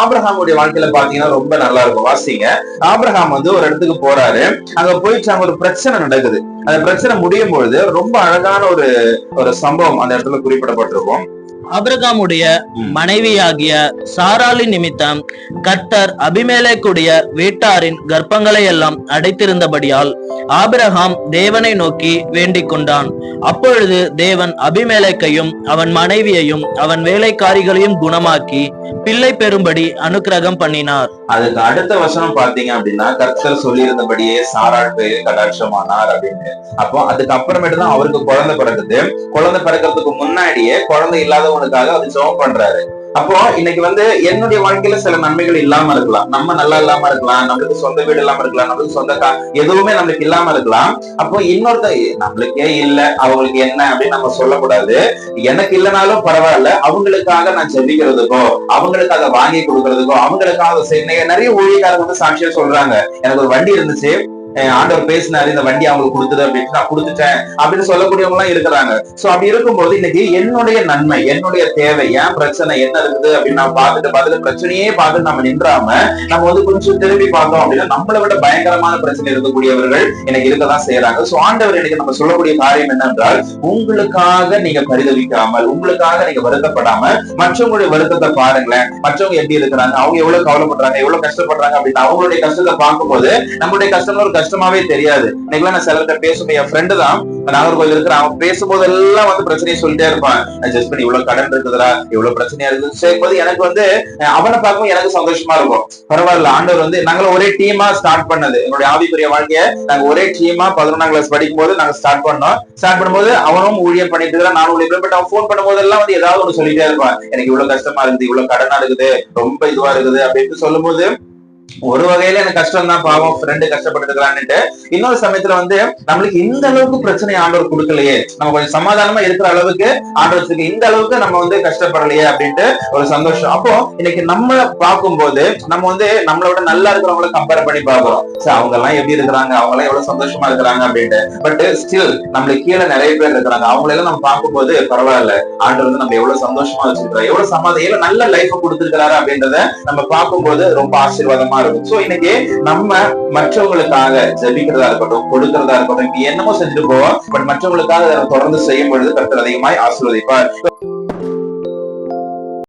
ஆபிரகாமுடைய வாழ்க்கையில பாத்தீங்கன்னா ரொம்ப நல்லா இருக்கும். வாசிங்க. ஆபிரகாம் வந்து ஒரு இடத்துக்கு போறாரு. அங்க போயிட்டு அங்க ஒரு பிரச்சனை நடக்குது. அந்த பிரச்சனை முடியும் பொழுது ரொம்ப அழகான ஒரு ஒரு சம்பவம் அந்த இடத்துல குறிப்பிடப்பட்டிருக்கும். ஆபிரகாமுடைய மனைவியாகிய சாராளின் நிமித்தம் கர்த்தர் அபிமெலேக்குடைய வீட்டாரின் கர்ப்பங்களை எல்லாம் அடைத்திருந்தபடியால் ஆபிரகாம் தேவனை நோக்கி வேண்டிக் கொண்டான். அப்பொழுது தேவன் அபிமெலேக்கையும் அவன் மனைவியையும் அவன் வேலைக்காரிகளையும் குணமாக்கி பிள்ளை பெறும்படி அனுக்கிரகம் பண்ணினார். அதுக்கு அடுத்த வசனம் பாத்தீங்க அப்படின்னா, கர்த்தர் சொல்லி இருந்தபடியே சாராள் பேரு கடாட்சமானார் அப்படின்னு. அப்போ அதுக்கு அப்புறமேட்டு தான் அவருக்கு குழந்தை பிறகுது. குழந்தை பிறக்கிறதுக்கு முன்னாடியே குழந்தை இல்லாதவனுக்காக அது ஜெபம் பண்றாரு. அப்போ இன்னைக்கு வந்து என்னுடைய வாழ்க்கையில சில நன்மைகள் இல்லாம இருக்கலாம். நம்ம நல்லா இல்லாம இருக்கலாம், நம்மளுக்கு சொந்த வீடு இல்லாம இருக்கலாம், நம்மளுக்கு சொந்த எதுவுமே நம்மளுக்கு இல்லாம இருக்கலாம். அப்போ இன்னொருத்த நம்மளுக்கே இல்ல அவங்களுக்கு என்ன அப்படின்னு நம்ம சொல்லக்கூடாது. எனக்கு இல்லைனாலும் பரவாயில்ல, அவங்களுக்காக நான் ஜெபிக்கிறதுக்கோ அவங்களுக்கு அதை வாங்கி கொடுக்கறதுக்கோ அவங்களுக்காக நிறைய ஊழியக்காரங்க வந்து சாட்சியா சொல்றாங்க. எனக்கு ஒரு வண்டி இருந்துச்சு, ஆண்டவர் பேசினாரு, இந்த வண்டி அவங்களுக்கு கொடுத்தது அப்படின்னு நான் கொடுத்துட்டேன் அப்படின்னு சொல்லக்கூடியவங்க எல்லாம் இருக்கிறாங்க. சோ அப்படி இருக்கும்போது இன்னைக்கு என்னுடைய நன்மை, என்னுடைய தேவை, ஏன் பிரச்சனை என்ன இருக்குது அப்படின்னு நான் பார்த்துட்டு பிரச்சனையே பார்த்துட்டு நம்ம நின்றாம நம்ம வந்து கொஞ்சம் திரும்பி பார்த்தோம் அப்படின்னா நம்மளை விட பயங்கரமான பிரச்சனை இருக்கக்கூடியவர்கள் எனக்கு இருக்கதான் செய்யறாங்க. சோ ஆண்டவர் இன்னைக்கு நம்ம சொல்லக்கூடிய காரியம் என்னென்றால், உங்களுக்காக நீங்க பரிதவிக்காமல், உங்களுக்காக நீங்க வருத்தப்படாம மற்றவங்களுடைய வருத்தத்தை பாருங்களேன். மற்றவங்க எப்படி இருக்கிறாங்க, அவங்க எவ்வளவு கவலைப்படுறாங்க, எவ்வளவு கஷ்டப்படுறாங்க அப்படின்னு அவங்களுடைய கஷ்டத்தை பார்க்கும்போது நம்மளுடைய கஷ்டம் ஒரு கஷ்டமாவே தெரியாது. இன்னைக்கு நான் சிலர்கிட்ட பேசுவேன். என் ஃப்ரெண்டு தான் நாகர்கோவில் இருக்கிற, அவன் பேசும்போது எல்லாம் வந்து பிரச்சனையை சொல்லிட்டே இருப்பான். ஜஸ்ட் பண்ணி இவ்வளவு கடன் இருக்குதுடா, இவ்வளவு பிரச்சனையா இருக்குது சேர்க்கும்போது எனக்கு வந்து அவனை பார்க்கும் எனக்கு சந்தோஷமா இருக்கும். பரவாயில்ல, ஆண்டவர் வந்து நாங்களும் ஒரே டீமா ஸ்டார்ட் பண்ணது. என்னுடைய ஆவிக்குரிய வாழ்க்கைய நாங்க ஒரே டீமா 11ஆம் கிளாஸ் படிக்கும் போது நாங்க ஸ்டார்ட் பண்ணும்போது அவனும் ஊழியம் பண்ணிட்டு இருக்கிறான், நானும் ஊழியம். பட் அவன் போன் பண்ணும்போது எல்லாம் வந்து ஏதாவது ஒன்று சொல்லிட்டே இருப்பான். எனக்கு இவ்வளவு கஷ்டமா இருக்குது, இவ்வளவு கடனா இருக்குது, ரொம்ப இதுவா இருக்குது அப்படின்னு சொல்லும் போது ஒரு வகையில எனக்கு கஷ்டம் தான், பாவம் ஃப்ரெண்டு கஷ்டப்பட்டுக்கிறான்னுட்டு. இன்னொரு சமயத்துல வந்து நம்மளுக்கு இந்த அளவுக்கு பிரச்சனை ஆண்டவர் கொடுக்கலையே, நம்ம கொஞ்சம் சமாதானமா இருக்கிற அளவுக்கு ஆண்டவருக்கு இந்த அளவுக்கு நம்ம வந்து கஷ்டப்படலையே அப்படின்ட்டு ஒரு சந்தோஷம். அப்போ இன்னைக்கு நம்மள பார்க்கும்போது நம்ம வந்து நம்மளோட நல்லா இருக்கிறவங்கள கம்பேர் பண்ணி பாக்குறோம். அவங்க எல்லாம் எப்படி இருக்கிறாங்க, அவங்க எல்லாம் எவ்வளவு சந்தோஷமா இருக்கிறாங்க அப்படின்ட்டு. பட் ஸ்டில் நம்மளுக்கு கீழே நிறைய பேர் இருக்கிறாங்க. அவங்களெல்லாம் நம்ம பார்க்கும்போது பரவாயில்ல, ஆண்டவர் வந்து நம்ம எவ்வளவு சந்தோஷமா வச்சிருக்கிறோம், எவ்வளவு சமாதானம் நல்ல லைஃப் கொடுத்திருக்கிறாரு அப்படின்றத நம்ம பார்க்கும்போது ரொம்ப ஆசீர்வாதமா இருக்கும். சோ இன்னைக்கு நம்ம மற்றவங்களுக்காக ஜெபிக்கிறதா இருக்கட்டும், கொடுக்கிறதா இருக்கட்டும், என்னமோ செஞ்சுட்டு போவோம். பட் மற்றவங்களுக்காக தொடர்ந்து செய்யும் பொழுது கர்த்தர் அதிகமாய் ஆசீர்வதிப்பார்.